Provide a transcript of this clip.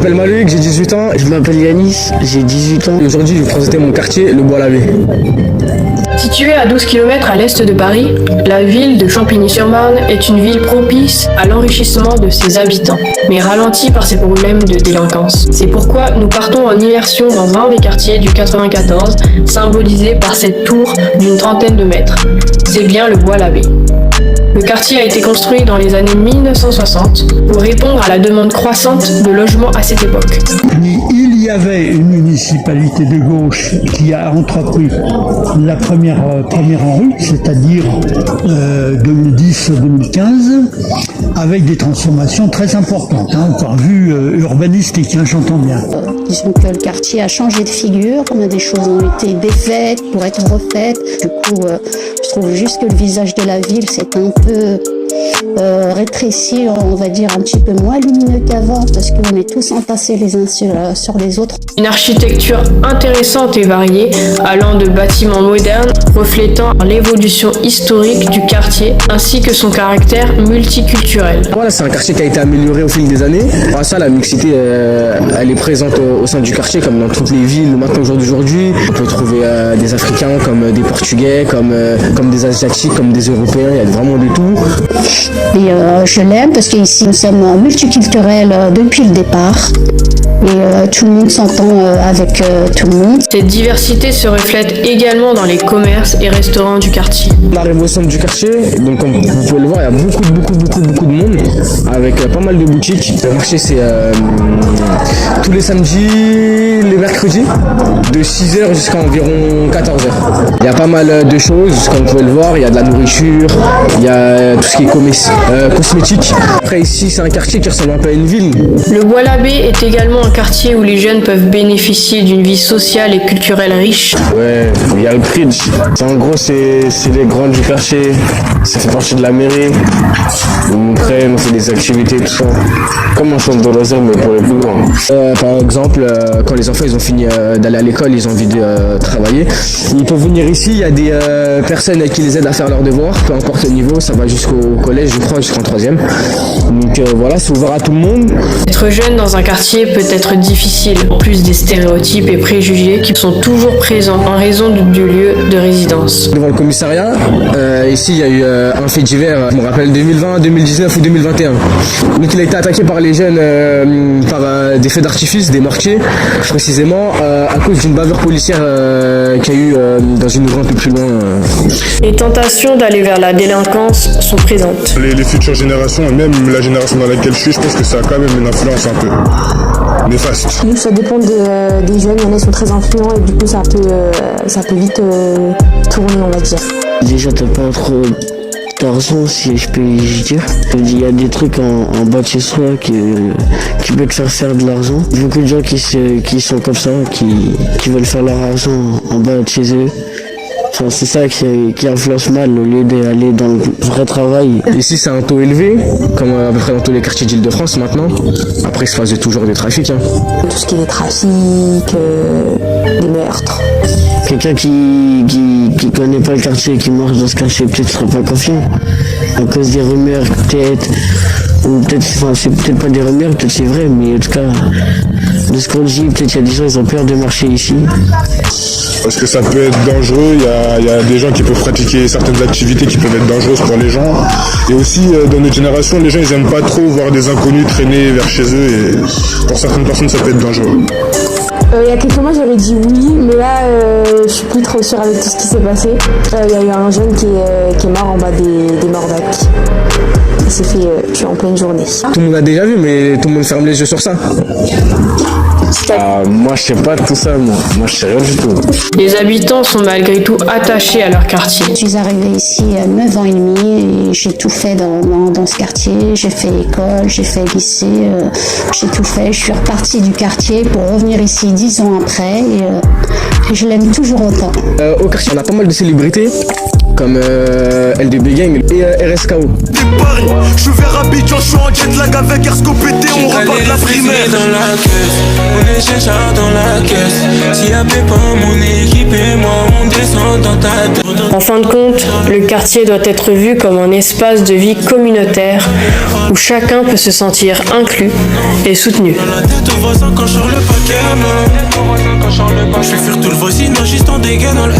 m'appelle Maloïc, j'ai 18 ans. Je m'appelle Yanis, j'ai 18 ans. Et aujourd'hui, je vais vous présenter mon quartier, le Bois-l'Abbé. Située à 12 km à l'est de Paris, la ville de Champigny-sur-Marne est une ville propice à l'enrichissement de ses habitants, mais ralentie par ses problèmes de délinquance. C'est pourquoi nous partons en immersion dans un des quartiers du 94, symbolisé par cette tour d'une trentaine de mètres. C'est bien le Bois-l'Abbé. Le quartier a été construit dans les années 1960 pour répondre à la demande croissante de logements à cette époque. Il y avait une municipalité de gauche qui a entrepris la première en rue, c'est-à-dire 2010-2015, avec des transformations très importantes, au point de vue urbanistique, j'entends bien. Disons que le quartier a changé de figure, des choses ont été défaites pour être refaites. Du coup, je trouve juste que le visage de la ville s'est un peu rétréci, on va dire un petit peu moins lumineux qu'avant, parce qu'on est tous entassés les uns sur les autres. Une architecture intéressante et variée, allant de bâtiments modernes, reflétant l'évolution historique du quartier, ainsi que son caractère multiculturel. Voilà, c'est un quartier qui a été amélioré au fil des années. Par ça, la mixité, elle est présente au sein du quartier, comme dans toutes les villes maintenant aujourd'hui. On peut trouver des Africains, comme des Portugais, comme des Asiatiques, comme des Européens, il y a vraiment de tout. Et je l'aime parce qu'ici nous sommes multiculturels depuis le départ. Et tout le monde s'entend avec tout le monde. Cette diversité se reflète également dans les commerces et restaurants du quartier. On arrive au centre du quartier, donc comme vous pouvez le voir, il y a beaucoup de monde, avec pas mal de boutiques. Le marché, c'est tous les samedis, les mercredis, de 6h jusqu'à environ 14h. Il y a pas mal de choses, comme vous pouvez le voir, il y a de la nourriture, il y a tout ce qui est cosmétique. Après ici, c'est un quartier qui ressemble un peu à une ville. Le Bois-l'Abbé est également un quartier où les jeunes peuvent bénéficier d'une vie sociale et culturelle riche. Ouais, il y a le bridge. En gros, c'est les grands du quartier. Ça fait partie de la mairie. On traîne, on fait des activités, tout ça. Comme un centre de loisirs, mais pour les plus grands. Par exemple, quand les enfants ils ont fini d'aller à l'école, ils ont envie de travailler, ils peuvent venir ici. Il y a des personnes qui les aident à faire leurs devoirs, peu importe le niveau. Ça va jusqu'au collège, je crois, jusqu'en 3e. Donc voilà, c'est ouvert à tout le monde. Être jeune dans un quartier peut être difficile, en plus des stéréotypes et préjugés qui sont toujours présents en raison du lieu de résidence. Devant le commissariat, ici il y a eu un fait divers, je me rappelle 2020, 2019 ou 2021. Donc il a été attaqué par les jeunes par des feux d'artifice, des mortiers, précisément à cause d'une bavure policière qu'il y a eu dans une rue un peu plus loin. Les tentations d'aller vers la délinquance sont présentes. Les futures générations, et même la génération dans laquelle je suis, je pense que ça a quand même une influence un peu néfaste. Ça dépend des jeunes, il y en a qui sont très influents et du coup ça peut vite tourner, on va dire. Déjà t'as pas trop d'argent, si je peux dire. Il y a des trucs en bas de chez soi qui peuvent te faire de l'argent. Beaucoup de gens qui sont comme ça, qui veulent faire leur argent en bas de chez eux. Enfin, c'est ça qui influence mal au lieu d'aller dans le vrai travail. Ici c'est un taux élevé, comme à peu près dans tous les quartiers d'Île-de-France maintenant. Après il se passe toujours des trafics. Tout ce qui est trafic, des meurtres. Quelqu'un qui connaît pas le quartier, qui marche dans ce quartier, peut-être sera pas confiant. À cause des rumeurs, peut-être. Ou peut-être, enfin c'est peut-être pas des rumeurs, peut-être c'est vrai, mais en tout cas, de ce qu'on dit, peut-être qu'il y a des gens ils ont peur de marcher ici. Parce que ça peut être dangereux, il y a des gens qui peuvent pratiquer certaines activités qui peuvent être dangereuses pour les gens. Et aussi, dans notre génération, les gens ils aiment pas trop voir des inconnus traîner vers chez eux et pour certaines personnes ça peut être dangereux. Il y a quelques mois j'aurais dit oui, mais là je suis plus trop sûre avec tout ce qui s'est passé. Il y a eu un jeune qui est mort en bas des Mordacs. Il s'est fait tuer en pleine journée. Tout le monde a déjà vu, mais tout le monde ferme les yeux sur ça. Moi je sais pas tout ça, moi je sais rien du tout. Les habitants sont malgré tout attachés à leur quartier. Je suis arrivée ici à 9 ans et demi et j'ai tout fait dans ce quartier. J'ai fait école, j'ai fait lycée, j'ai tout fait. Je suis repartie du quartier pour revenir ici 10 ans après et je l'aime toujours autant. Au quartier, on a pas mal de célébrités. comme LDB Gang et RSKO. Je vais Abidjan, je suis en jet lag avec Ersco pété, on repart de la primaire. Dans la caisse, on est chercheur dans la caisse. S'il y a pas mon équipe et moi, on descend dans ta tête. En fin de compte, le quartier doit être vu comme un espace de vie communautaire où chacun peut se sentir inclus et soutenu. Quand je sors le paquet, je fais fuir tout le voisin, juste en dégâts dans le